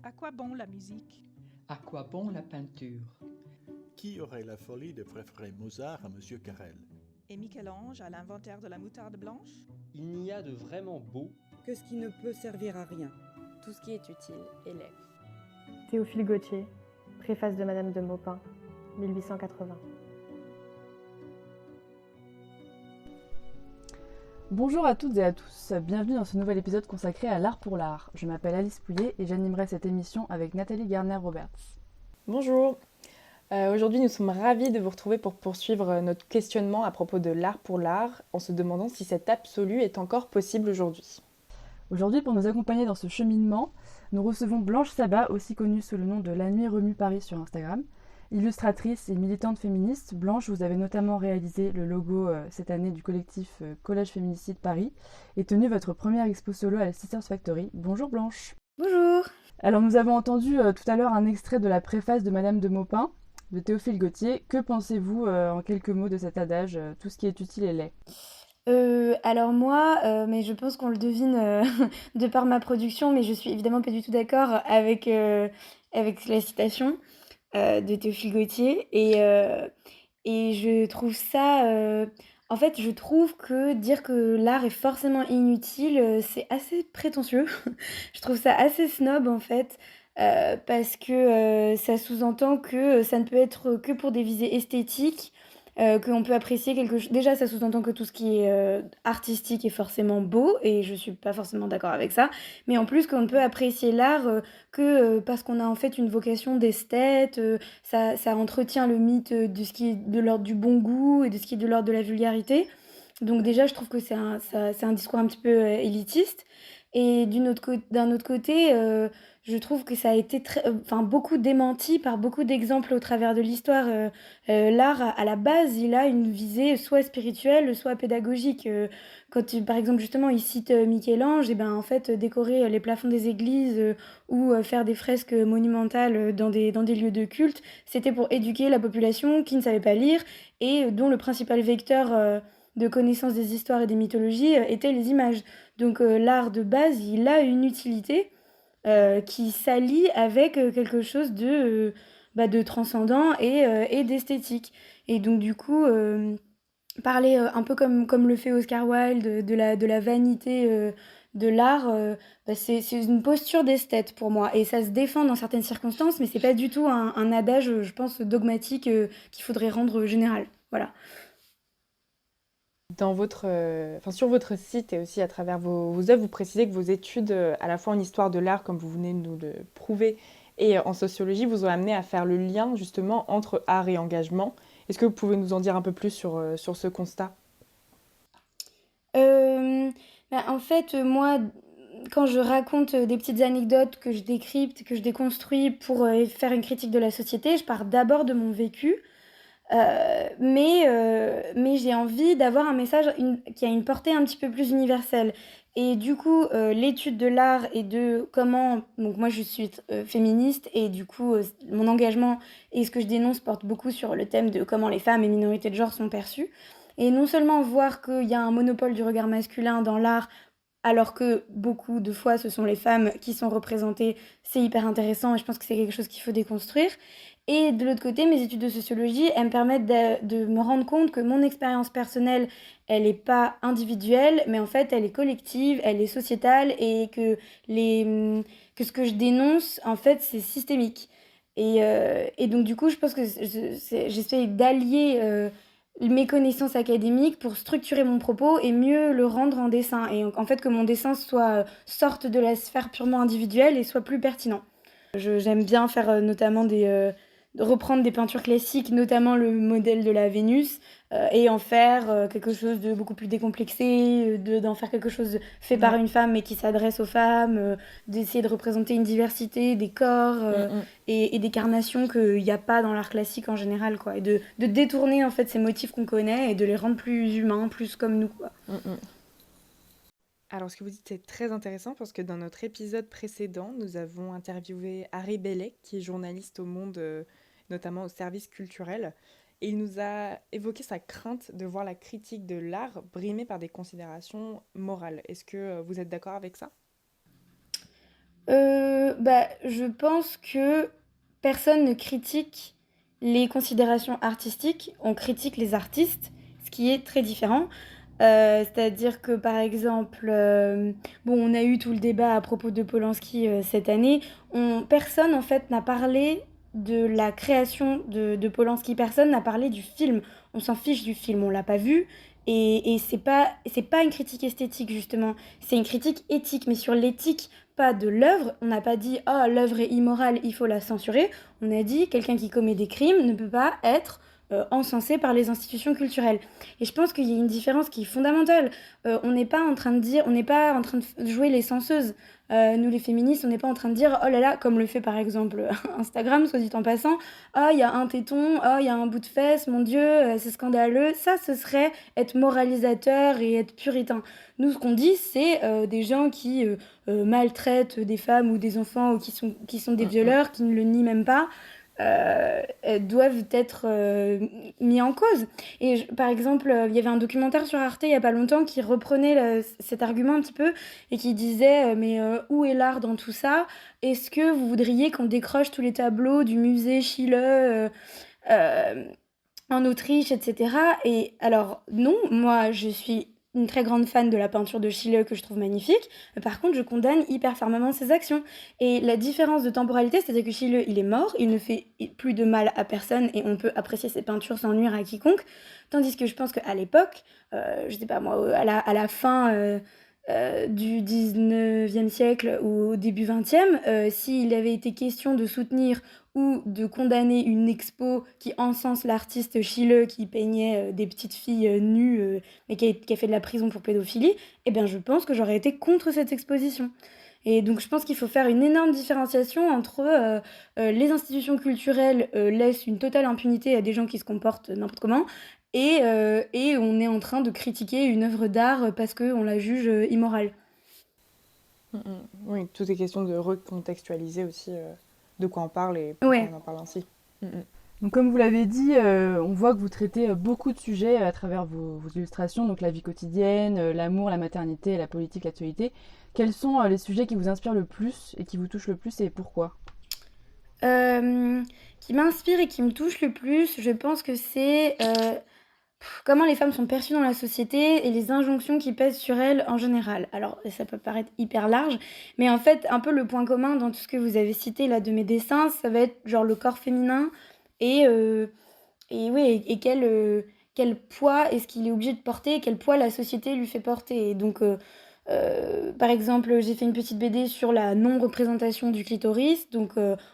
À quoi bon la musique? À quoi bon la peinture? Qui aurait la folie de préférer Mozart à Monsieur Carrel? Et Michel-Ange à l'inventaire de la moutarde blanche? Il n'y a de vraiment beau que ce qui ne peut servir à rien. Tout ce qui est utile est laid. Théophile Gautier, préface de Madame de Maupin, 1880. Bonjour à toutes et à tous, bienvenue dans ce nouvel épisode consacré à l'art pour l'art. Je m'appelle Alice Pouillet et j'animerai cette émission avec Nathalie Garner-Roberts. Bonjour. Aujourd'hui, nous sommes ravis de vous retrouver pour poursuivre notre questionnement à propos de l'art pour l'art, en se demandant si cet absolu est encore possible aujourd'hui. Aujourd'hui, pour nous accompagner dans ce cheminement, nous recevons Blanche Sabat, aussi connue sous le nom de La Nuit Remue Paris sur Instagram. Illustratrice et militante féministe, Blanche, vous avez notamment réalisé le logo cette année du collectif Collage Féminicide Paris et tenu votre première expo solo à la Sisters Factory. Bonjour Blanche. Bonjour. Alors nous avons entendu tout à l'heure un extrait de la préface de Madame de Maupin, de Théophile Gautier. Que pensez-vous en quelques mots de cet adage « Tout ce qui est utile est laid » ? Alors moi, mais je pense qu'on le devine de par ma production, mais je suis évidemment pas du tout d'accord avec la citation de Théophile Gautier. Et je trouve ça... en fait, je trouve que dire que l'art est forcément inutile, c'est assez prétentieux. Je trouve ça assez snob, en fait, parce que ça sous-entend que ça ne peut être que pour des visées esthétiques, qu'on peut apprécier quelque chose. Déjà, ça sous-entend que tout ce qui est artistique est forcément beau, et je suis pas forcément d'accord avec ça. Mais en plus, qu'on ne peut apprécier l'art que parce qu'on a en fait une vocation d'esthète. Ça entretient le mythe de ce qui est de l'ordre du bon goût et de ce qui est de l'ordre de la vulgarité. Donc déjà, je trouve que c'est un discours un petit peu élitiste. Et d'un autre côté, je trouve que ça a été beaucoup démenti par beaucoup d'exemples au travers de l'histoire. L'art, à la base, il a une visée soit spirituelle, soit pédagogique. Par exemple, justement, il cite Michel-Ange, et ben, en fait, décorer les plafonds des églises ou faire des fresques monumentales dans des lieux de culte, c'était pour éduquer la population qui ne savait pas lire et dont le principal vecteur de connaissance des histoires et des mythologies étaient les images. Donc l'art de base, il a une utilité qui s'allie avec quelque chose de transcendant et d'esthétique. Et donc du coup, parler un peu comme le fait Oscar Wilde de la vanité de l'art, c'est une posture d'esthète pour moi. Et ça se défend dans certaines circonstances, mais c'est pas du tout un adage, je pense, dogmatique qu'il faudrait rendre général. Voilà. Sur votre site et aussi à travers vos œuvres, vous précisez que vos études, à la fois en histoire de l'art, comme vous venez de nous le prouver, et en sociologie, vous ont amené à faire le lien justement entre art et engagement. Est-ce que vous pouvez nous en dire un peu plus sur ce constat ? En fait, moi, quand je raconte des petites anecdotes que je décrypte, que je déconstruis pour faire une critique de la société, je pars d'abord de mon vécu. Mais j'ai envie d'avoir un message qui a une portée un petit peu plus universelle. Et du coup, l'étude de l'art et de comment... Donc moi, je suis féministe et du coup, mon engagement et ce que je dénonce porte beaucoup sur le thème de comment les femmes et minorités de genre sont perçues. Et non seulement voir qu'il y a un monopole du regard masculin dans l'art, alors que beaucoup de fois, ce sont les femmes qui sont représentées, c'est hyper intéressant et je pense que c'est quelque chose qu'il faut déconstruire. Et de l'autre côté, mes études de sociologie, elles me permettent de me rendre compte que mon expérience personnelle, elle n'est pas individuelle, mais en fait, elle est collective, elle est sociétale, et que ce que je dénonce, en fait, c'est systémique. Et donc, du coup, je pense que j'essaie d'allier mes connaissances académiques pour structurer mon propos et mieux le rendre en dessin. Et en fait, que mon dessin sorte de la sphère purement individuelle et soit plus pertinent. J'aime bien faire notamment de reprendre des peintures classiques, notamment le modèle de la Vénus, et en faire quelque chose de beaucoup plus décomplexé, d'en faire quelque chose fait par une femme mais qui s'adresse aux femmes, d'essayer de représenter une diversité des corps et des carnations qu'il n'y a pas dans l'art classique en général, quoi. Et de détourner en fait ces motifs qu'on connaît et de les rendre plus humains, plus comme nous, quoi. Alors, ce que vous dites, c'est très intéressant parce que dans notre épisode précédent, nous avons interviewé Harry Bellec, qui est journaliste au Monde, notamment au service culturel, et il nous a évoqué sa crainte de voir la critique de l'art brimée par des considérations morales. Est-ce que vous êtes d'accord avec ça ? Je pense que personne ne critique les considérations artistiques, on critique les artistes, ce qui est très différent. C'est-à-dire que par exemple, on a eu tout le débat à propos de Polanski cette année. Personne en fait n'a parlé de la création de Polanski, personne n'a parlé du film. On s'en fiche du film, on l'a pas vu. Et c'est pas une critique esthétique justement, c'est une critique éthique, mais sur l'éthique, pas de l'œuvre. On n'a pas dit ah l'œuvre est immorale, il faut la censurer. On a dit quelqu'un qui commet des crimes ne peut pas être encensé par les institutions culturelles. Et je pense qu'il y a une différence qui est fondamentale. On n'est pas en train de dire, on n'est pas en train de jouer les censeuses. Nous les féministes, on n'est pas en train de dire oh là là, comme le fait par exemple Instagram, soit dit en passant, ah il y a un téton, ah il y a un bout de fesse, mon Dieu, c'est scandaleux. Ça, ce serait être moralisateur et être puritain. Nous, ce qu'on dit, c'est des gens qui maltraitent des femmes ou des enfants ou qui sont des violeurs, qui ne le nient même pas. Doivent être mis en cause. Et par exemple, il y avait un documentaire sur Arte il n'y a pas longtemps qui reprenait cet argument un petit peu et qui disait où est l'art dans tout ça? Est-ce que vous voudriez qu'on décroche tous les tableaux du musée Schiele en Autriche, etc. Et alors non, moi je suis une très grande fan de la peinture de Schiele que je trouve magnifique. Par contre, je condamne hyper fermement ses actions. Et la différence de temporalité, c'est-à-dire que Schiele, il est mort, il ne fait plus de mal à personne et on peut apprécier ses peintures sans nuire à quiconque. Tandis que je pense qu'à l'époque, je sais pas moi, à la fin du 19e siècle ou au début 20e, s'il avait été question de soutenir ou de condamner une expo qui encense l'artiste Schiele qui peignait des petites filles nues mais qui a fait de la prison pour pédophilie, eh bien je pense que j'aurais été contre cette exposition. Et donc je pense qu'il faut faire une énorme différenciation entre les institutions culturelles laissent une totale impunité à des gens qui se comportent n'importe comment et on est en train de critiquer une œuvre d'art parce qu'on la juge immorale. Oui, tout est question de recontextualiser aussi de quoi on parle et pourquoi on en parle ainsi. Donc, comme vous l'avez dit, on voit que vous traitez beaucoup de sujets à travers vos illustrations, donc la vie quotidienne, l'amour, la maternité, la politique, l'actualité. Quels sont les sujets qui vous inspirent le plus et qui vous touchent le plus et pourquoi ? Qui m'inspire et qui me touche le plus, je pense que c'est comment les femmes sont perçues dans la société et les injonctions qui pèsent sur elles en général. Alors, ça peut paraître hyper large, mais en fait, un peu le point commun dans tout ce que vous avez cité là de mes dessins, ça va être genre le corps féminin et quel poids est-ce qu'il est obligé de porter, quel poids la société lui fait porter. Et donc, par exemple, j'ai fait une petite BD sur la non-représentation du clitoris. Donc,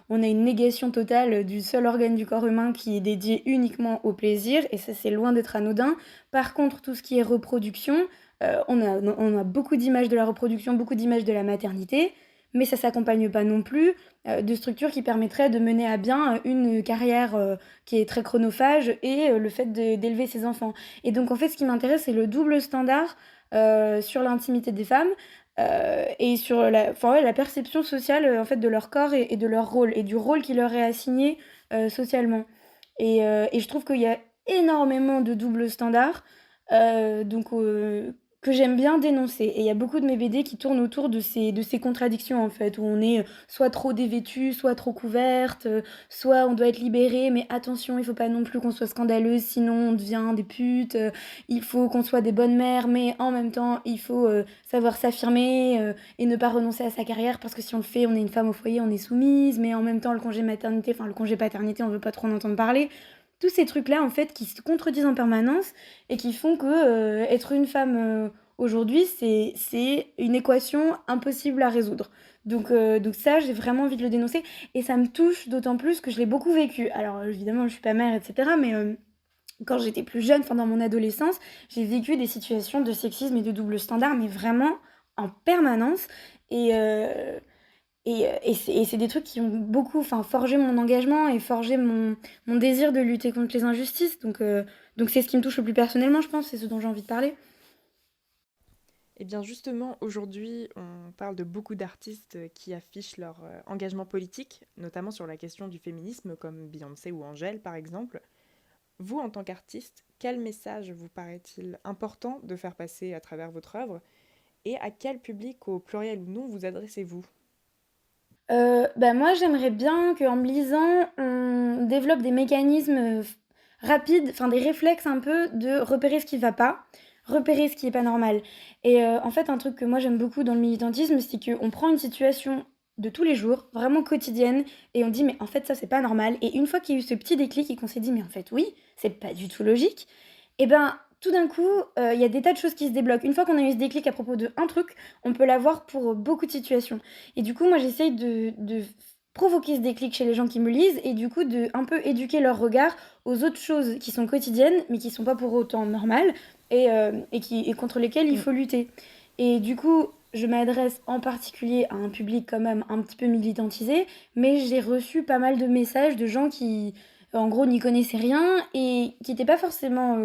on a une négation totale du seul organe du corps humain qui est dédié uniquement au plaisir. Et ça, c'est loin d'être anodin. Par contre, tout ce qui est reproduction, on a beaucoup d'images de la reproduction, beaucoup d'images de la maternité. Mais ça ne s'accompagne pas non plus de structures qui permettraient de mener à bien une carrière qui est très chronophage et le fait d'élever ses enfants. Et donc, en fait, ce qui m'intéresse, c'est le double standard sur l'intimité des femmes et sur la perception sociale en fait, de leur corps et de leur rôle, et du rôle qui leur est assigné socialement. Et je trouve qu'il y a énormément de doubles standards que j'aime bien dénoncer. Et il y a beaucoup de mes BD qui tournent autour de ces contradictions, en fait, où on est soit trop dévêtue, soit trop couverte, soit on doit être libérée, mais attention, il faut pas non plus qu'on soit scandaleuse, sinon on devient des putes, il faut qu'on soit des bonnes mères, mais en même temps, il faut savoir s'affirmer et ne pas renoncer à sa carrière, parce que si on le fait, on est une femme au foyer, on est soumise, mais en même temps, le congé paternité, on veut pas trop en entendre parler. Tous ces trucs-là, en fait, qui se contredisent en permanence et qui font que être une femme aujourd'hui, c'est une équation impossible à résoudre. Donc ça, j'ai vraiment envie de le dénoncer. Et ça me touche d'autant plus que je l'ai beaucoup vécu. Alors, évidemment, je suis pas mère, etc. Mais quand j'étais plus jeune, dans mon adolescence, j'ai vécu des situations de sexisme et de double standard, mais vraiment en permanence. Et c'est des trucs qui ont beaucoup forgé mon engagement et forgé mon désir de lutter contre les injustices. Donc c'est ce qui me touche le plus personnellement, je pense, c'est ce dont j'ai envie de parler. Eh bien justement, aujourd'hui, on parle de beaucoup d'artistes qui affichent leur engagement politique, notamment sur la question du féminisme, comme Beyoncé ou Angèle par exemple. Vous, en tant qu'artiste, quel message vous paraît-il important de faire passer à travers votre œuvre et à quel public, au pluriel ou non, vous adressez-vous ? Bah, moi, j'aimerais bien qu'en me lisant, on développe des mécanismes, rapides, enfin des réflexes un peu de repérer ce qui va pas, repérer ce qui est pas normal et en fait, un truc que moi j'aime beaucoup dans le militantisme, c'est qu'on prend une situation de tous les jours, vraiment quotidienne et on dit: «Mais en fait, ça, c'est pas normal» et une fois qu'il y a eu ce petit déclic et qu'on s'est dit: «Mais en fait, oui, c'est pas du tout logique» et ben, tout d'un coup, il y a des tas de choses qui se débloquent. Une fois qu'on a eu ce déclic à propos de un truc, on peut l'avoir pour, beaucoup de situations. Et du coup, moi, j'essaye de provoquer ce déclic chez les gens qui me lisent et du coup, de un peu éduquer leur regard aux autres choses qui sont quotidiennes, mais qui sont pas pour autant normales et contre lesquelles il faut lutter. Et du coup, je m'adresse en particulier à un public quand même un petit peu militantisé, mais j'ai reçu pas mal de messages de gens qui, en gros, n'y connaissaient rien et qui étaient pas forcément,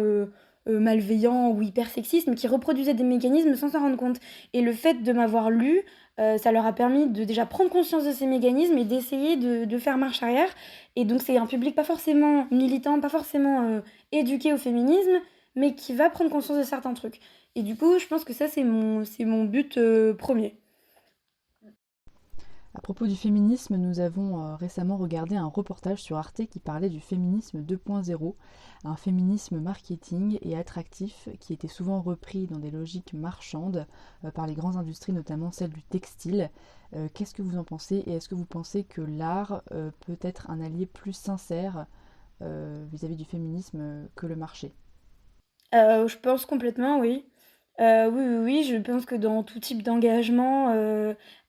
malveillants ou hyper sexistes, mais qui reproduisaient des mécanismes sans s'en rendre compte. Et le fait de m'avoir lu, ça leur a permis de déjà prendre conscience de ces mécanismes et d'essayer de faire marche arrière. Et donc c'est un public pas forcément militant, pas forcément éduqué au féminisme, mais qui va prendre conscience de certains trucs. Et du coup, je pense que ça, c'est mon but premier. À propos du féminisme, nous avons récemment regardé un reportage sur Arte qui parlait du féminisme 2.0, un féminisme marketing et attractif qui était souvent repris dans des logiques marchandes par les grandes industries, notamment celle du textile. Qu'est-ce que vous en pensez et est-ce que vous pensez que l'art peut être un allié plus sincère vis-à-vis du féminisme que le marché? Je pense complètement, oui. Oui, oui, oui, je pense que dans tout type d'engagement,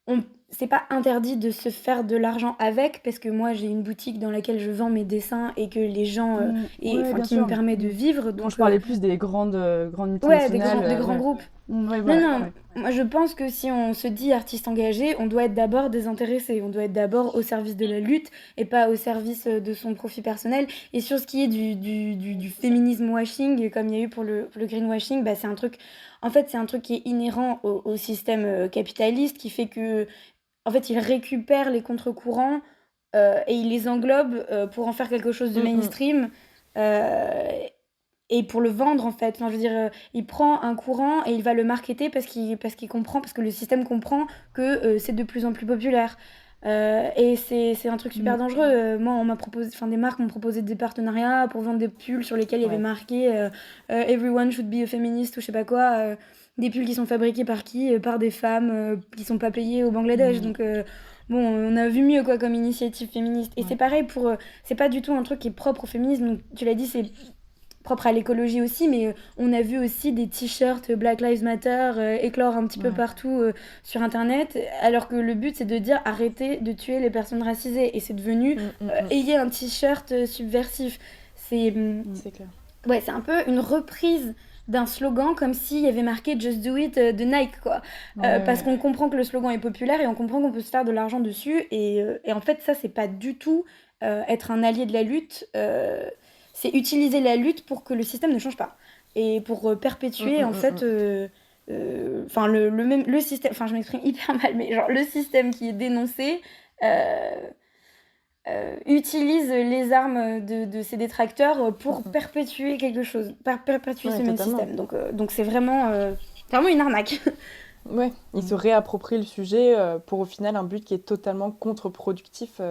on c'est pas interdit de se faire de l'argent avec, parce que moi j'ai une boutique dans laquelle je vends mes dessins et que les gens, et Ouais, enfin bien qui me sûr. permet de vivre, Non, je donc parlais plus des grandes ouais, multinationales. des grands Ouais. groupes. Ouais, Non, voilà. non, Ouais. moi je pense que si on se dit artiste engagé, on doit être d'abord désintéressé, on doit être d'abord au service de la lutte et pas au service de son profit personnel. Et sur ce qui est du féminisme washing, comme il y a eu pour le greenwashing, bah, c'est un truc, en fait, c'est un truc qui est inhérent au système capitaliste qui fait que, en fait, il récupère les contre-courants et il les englobe pour en faire quelque chose de Mm, mm. mainstream. euh, et pour le vendre en fait, enfin, je veux dire, il prend un courant et il va le marketer parce qu'il comprend, parce que le système comprend que c'est de plus en plus populaire. Et c'est un truc super Mm. dangereux. Moi, on m'a proposé, enfin, des marques m'ont proposé des partenariats pour vendre des pulls sur lesquels il y avait Ouais. marqué Everyone should be a feminist ou je sais pas quoi. Des pulls qui sont fabriqués par qui? Par des femmes qui sont pas payées au Bangladesh. Mm. Donc, bon, on a vu mieux quoi comme initiative féministe. Et Ouais. c'est pareil pour. C'est pas du tout un truc qui est propre au féminisme. Donc, tu l'as dit, c'est propre à l'écologie aussi, mais on a vu aussi des t-shirts Black Lives Matter éclore un petit peu Ouais. partout sur Internet, alors que le but c'est de dire arrêtez de tuer les personnes racisées, et c'est devenu ayez un t-shirt subversif. C'est clair. Ouais, c'est un peu une reprise d'un slogan comme s'il y avait marqué Just Do It de Nike, quoi. Ouais, Parce ouais. qu'on comprend que le slogan est populaire et on comprend qu'on peut se faire de l'argent dessus, et en fait ça c'est pas du tout être un allié de la lutte. C'est utiliser la lutte pour que le système ne change pas et pour perpétuer en fait enfin le système, enfin je m'exprime hyper mal, mais genre le système qui est dénoncé euh, utilise les armes de ses détracteurs pour perpétuer quelque chose, perpétuer Ouais, ce même totalement. système, donc c'est vraiment une arnaque. Ouais, ils se réapproprient le sujet pour au final un but qui est totalement contre-productif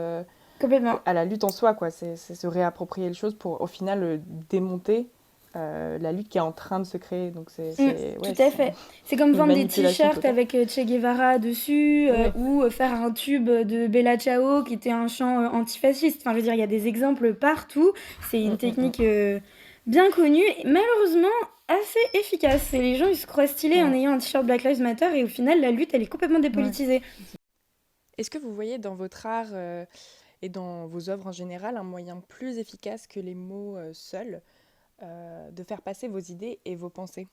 Complètement. à la lutte en soi, quoi. C'est se réapproprier les choses pour au final démonter la lutte qui est en train de se créer. Donc ouais, Tout à fait. C'est comme une vendre des manipulation t-shirts totale. avec Che Guevara dessus, Ouais. ou faire un tube de Bella Ciao qui était un chant antifasciste. Enfin, je veux dire, il y a des exemples partout. C'est une technique bien connue, et malheureusement assez efficace. Et les gens, ils se croient stylés en Ouais. ayant un t-shirt Black Lives Matter, et au final, la lutte, elle est complètement dépolitisée. Est-ce que vous voyez dans votre art et dans vos œuvres en général un moyen plus efficace que les mots seuls de faire passer vos idées et vos pensées?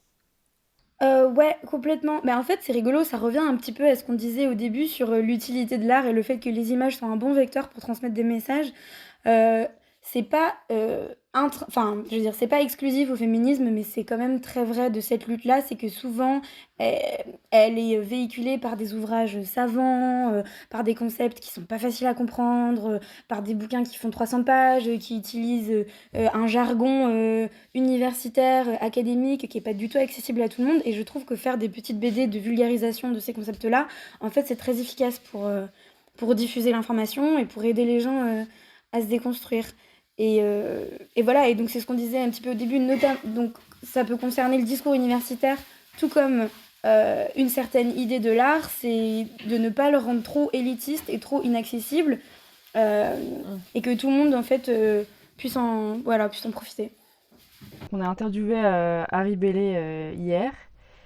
Ouais, complètement. Mais en fait, c'est rigolo, ça revient un petit peu à ce qu'on disait au début sur l'utilité de l'art et le fait que les images sont un bon vecteur pour transmettre des messages. Euh, c'est pas, enfin, je veux dire, c'est pas exclusif au féminisme, mais c'est quand même très vrai de cette lutte-là. C'est que souvent, euh, elle est véhiculée par des ouvrages savants, par des concepts qui sont pas faciles à comprendre, par des bouquins qui font 300 pages, qui utilisent un jargon universitaire, académique, qui est pas du tout accessible à tout le monde. Et je trouve que faire des petites BD de vulgarisation de ces concepts-là, en fait, c'est très efficace pour diffuser l'information et pour aider les gens à se déconstruire. Et voilà, et donc c'est ce qu'on disait un petit peu au début, donc ça peut concerner le discours universitaire, tout comme une certaine idée de l'art, c'est de ne pas le rendre trop élitiste et trop inaccessible, et que tout le monde en fait puisse en profiter. On a interviewé Harry Bellé hier,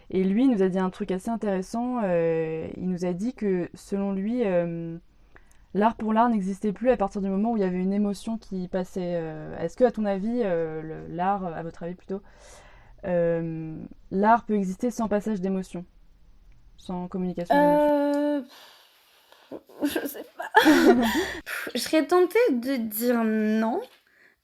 et lui nous a dit un truc assez intéressant. Il nous a dit que selon lui, l'art pour l'art n'existait plus à partir du moment où il y avait une émotion qui passait. Est-ce que, à ton avis, l'art, à votre avis plutôt, l'art peut exister sans passage d'émotion, sans communication d'émotion? Je sais pas. Je serais tentée de dire non.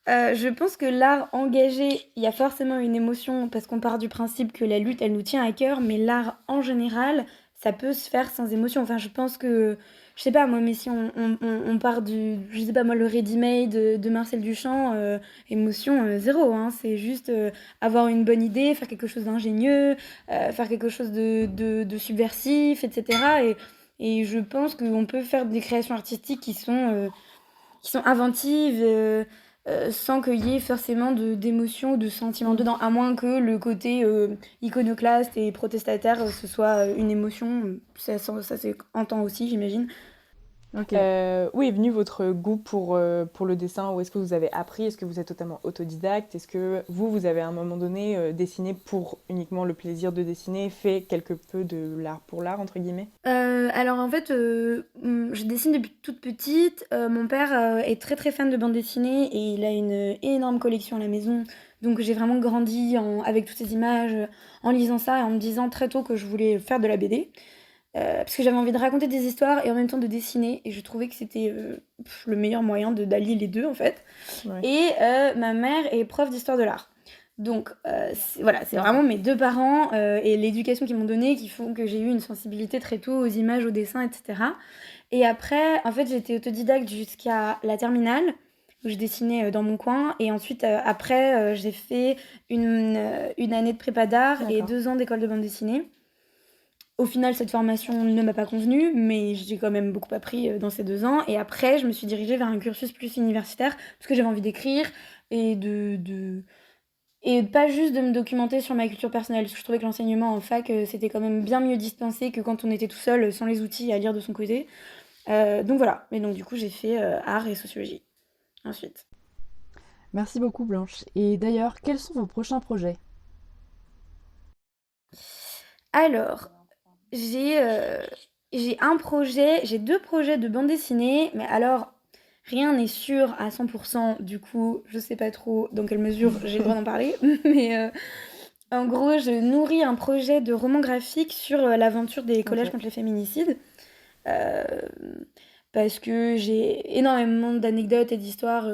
Je pense que l'art engagé, il y a forcément une émotion parce qu'on part du principe que la lutte, elle nous tient à cœur, mais l'art en général, ça peut se faire sans émotion. Enfin, je pense que, je sais pas moi, mais si on part je sais pas moi, le ready-made de Marcel Duchamp, émotion zéro, hein. C'est juste avoir une bonne idée, faire quelque chose d'ingénieux, faire quelque chose de subversif, etc. Et je pense qu'on peut faire des créations artistiques qui sont inventives, sans qu'il y ait forcément d'émotions ou de sentiments dedans, à moins que le côté iconoclaste et protestataire ce soit une émotion. Ça s'entend aussi, j'imagine. Ok. Où est venu votre goût pour le dessin? Où est-ce que vous avez appris? Est-ce que vous êtes totalement autodidacte? Est-ce que vous avez à un moment donné dessiné pour uniquement le plaisir de dessiner, fait quelque peu de l'art pour l'art, entre guillemets? Alors en fait, je dessine depuis toute petite. Mon père est très très fan de bande dessinée et il a une énorme collection à la maison. Donc j'ai vraiment grandi avec toutes ces images, en lisant ça et en me disant très tôt que je voulais faire de la BD. Parce que j'avais envie de raconter des histoires et en même temps de dessiner, et je trouvais que c'était le meilleur moyen d'allier les deux en fait. Ouais. Et ma mère est prof d'histoire de l'art. Donc voilà, c'est vraiment mes deux parents et l'éducation qu'ils m'ont donnée qui font que j'ai eu une sensibilité très tôt aux images, au dessin, etc. Et après, en fait, j'étais autodidacte jusqu'à la terminale, où je dessinais dans mon coin. Et ensuite, après, j'ai fait une année de prépa d'art et D'accord. 2 ans d'école de bande dessinée. Au final, cette formation ne m'a pas convenue, mais j'ai quand même beaucoup appris dans ces 2 ans. Et après, je me suis dirigée vers un cursus plus universitaire, parce que j'avais envie d'écrire et et pas juste de me documenter sur ma culture personnelle, parce que je trouvais que l'enseignement en fac, c'était quand même bien mieux dispensé que quand on était tout seul, sans les outils à lire de son côté. Donc voilà, et donc du coup, j'ai fait art et sociologie ensuite. Merci beaucoup Blanche. Et d'ailleurs, quels sont vos prochains projets? Alors, j'ai un projet, j'ai 2 projets de bande dessinée, mais alors rien n'est sûr à 100%, du coup, je sais pas trop dans quelle mesure j'ai le droit d'en parler, mais en gros, je nourris un projet de roman graphique sur l'aventure des collèges Ok. contre les féminicides, euh, parce que j'ai énormément d'anecdotes et d'histoires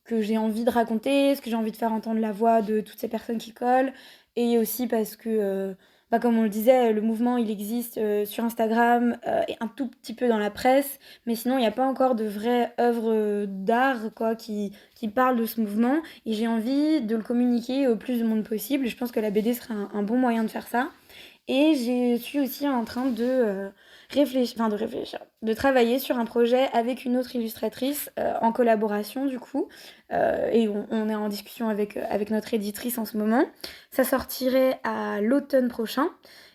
que j'ai envie de raconter, ce que j'ai envie de faire entendre la voix de toutes ces personnes qui collent, et aussi parce que, comme on le disait, le mouvement il existe sur Instagram et un tout petit peu dans la presse, mais sinon il n'y a pas encore de vraies œuvres d'art quoi, qui parlent de ce mouvement, et j'ai envie de le communiquer au plus de monde possible, et je pense que la BD serait un bon moyen de faire ça. Et je suis aussi en train de de travailler sur un projet avec une autre illustratrice en collaboration du coup. Et on est en discussion avec notre éditrice en ce moment. Ça sortirait à l'automne prochain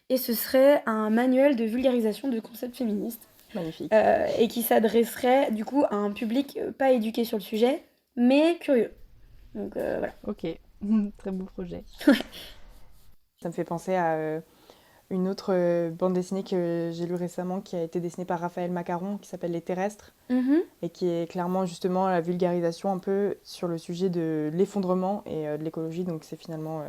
et ce serait un manuel de vulgarisation de concepts féministes Magnifique. et qui s'adresserait du coup à un public pas éduqué sur le sujet, mais curieux. Donc voilà. Ok, très beau projet. Ça me fait penser à une autre bande dessinée que j'ai lue récemment qui a été dessinée par Raphaël Macaron qui s'appelle Les Terrestres et qui est clairement justement la vulgarisation un peu sur le sujet de l'effondrement et de l'écologie. Donc c'est finalement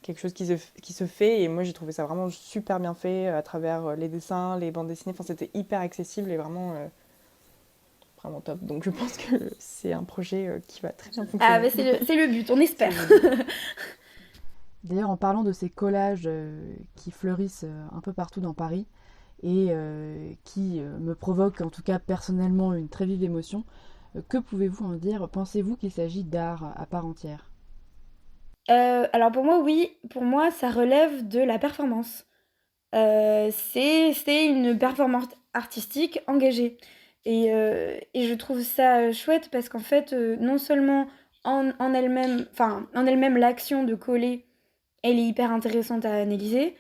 quelque chose qui se fait et moi j'ai trouvé ça vraiment super bien fait à travers les dessins, les bandes dessinées. Enfin c'était hyper accessible et vraiment top. Donc je pense que c'est un projet qui va très bien fonctionner. Ah bah c'est le but, on espère. D'ailleurs, en parlant de ces collages qui fleurissent un peu partout dans Paris et qui me provoquent en tout cas personnellement une très vive émotion, que pouvez-vous en dire? Pensez-vous qu'il s'agit d'art à part entière? Alors pour moi, oui. Pour moi, ça relève de la performance. C'est une performance artistique engagée. Et je trouve ça chouette parce qu'en fait, non seulement en elle-même, l'action de coller, elle est hyper intéressante à analyser.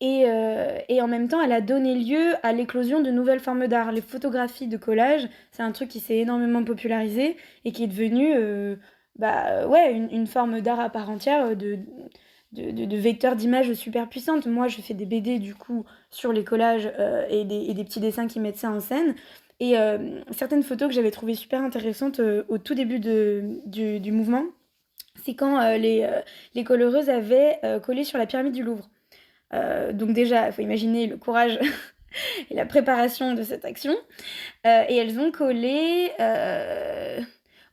Et en même temps, elle a donné lieu à l'éclosion de nouvelles formes d'art. Les photographies de collage, c'est un truc qui s'est énormément popularisé et qui est devenu une forme d'art à part entière, de vecteurs d'images super puissantes. Moi, je fais des BD du coup sur les collages et des petits dessins qui mettent ça en scène. Et certaines photos que j'avais trouvées super intéressantes au tout début du mouvement, c'est quand les coloreuses avaient collé sur la pyramide du Louvre. Donc déjà, il faut imaginer le courage et la préparation de cette action. Et elles ont collé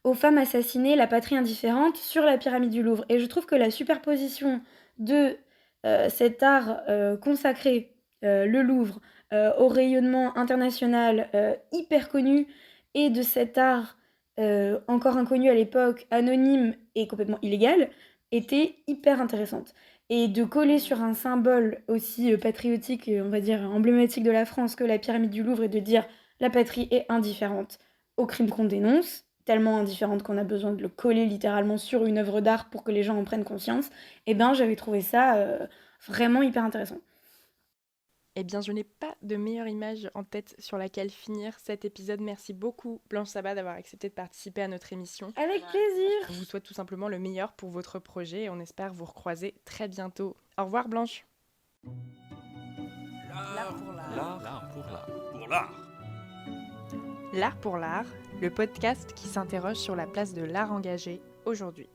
aux femmes assassinées, la patrie indifférente, sur la pyramide du Louvre. Et je trouve que la superposition de cet art consacré, le Louvre, au rayonnement international hyper connu, et de cet art encore inconnu à l'époque, anonyme et complètement illégal, était hyper intéressante. Et de coller sur un symbole aussi patriotique, on va dire emblématique de la France que la pyramide du Louvre, et de dire la patrie est indifférente au crime qu'on dénonce, tellement indifférente qu'on a besoin de le coller littéralement sur une œuvre d'art pour que les gens en prennent conscience, j'avais trouvé ça vraiment hyper intéressant. Eh bien, je n'ai pas de meilleure image en tête sur laquelle finir cet épisode. Merci beaucoup, Blanche Sabat, d'avoir accepté de participer à notre émission. Avec plaisir. On vous souhaite tout simplement le meilleur pour votre projet et on espère vous recroiser très bientôt. Au revoir, Blanche. L'art pour l'art. L'art pour l'art. Pour l'art. L'art pour l'art, le podcast qui s'interroge sur la place de l'art engagé aujourd'hui.